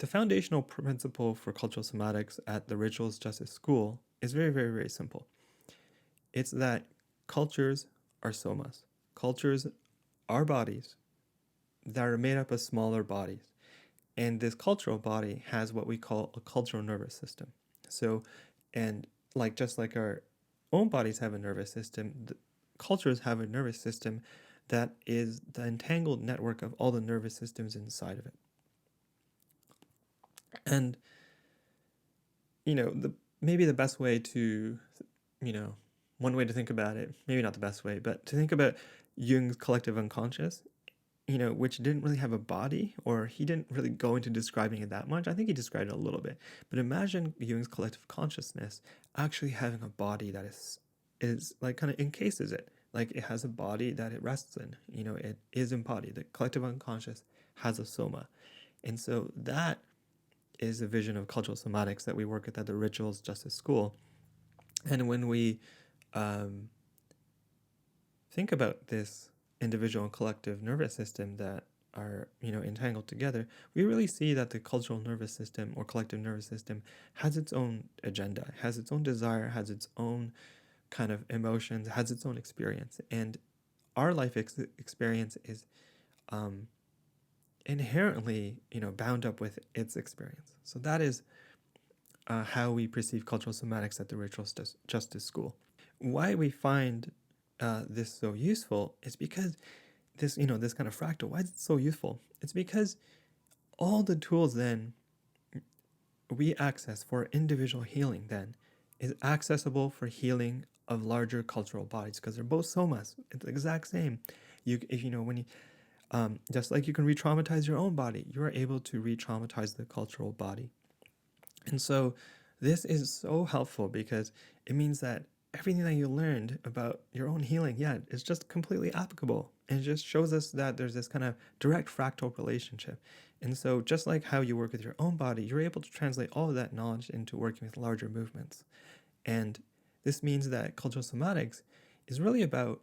The foundational principle for cultural somatics at the Rituals Justice School is very, very, very simple. It's that cultures are somas. Cultures are bodies that are made up of smaller bodies. And this cultural body has what we call a cultural nervous system. So, and like just like our own bodies have a nervous system, the cultures have a nervous system that is the entangled network of all the nervous systems inside of it. And maybe the best way to, one way to think about it, maybe not the best way, but to think about Jung's collective unconscious, which didn't really have a body, or he didn't really go into describing it that much. I think he described it a little bit. But imagine Jung's collective consciousness actually having a body that is like kind of encases it. Like it has a body that it rests in. It is embodied. The collective unconscious has a soma. And so that is a vision of cultural somatics that we work with at the Rituals Justice School. And when we think about this individual and collective nervous system that are entangled together, we really see that the cultural nervous system or collective nervous system has its own agenda, has its own desire, has its own kind of emotions, has its own experience. And our life experience is inherently bound up with its experience. So that is how we perceive cultural somatics at the Rituals Justice School. Why we find this so useful is because this kind of fractal, why is it so useful? It's because all the tools then we access for individual healing then is accessible for healing of larger cultural bodies, because they're both somas. It's the exact same. Just like you can re-traumatize your own body, you are able to re-traumatize the cultural body. And so this is so helpful because it means that everything that you learned about your own healing, is just completely applicable. And it just shows us that there's this kind of direct fractal relationship. And so just like how you work with your own body, you're able to translate all of that knowledge into working with larger movements. And this means that cultural somatics is really about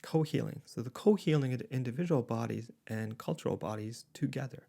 co-healing. So the co-healing of individual bodies and cultural bodies together.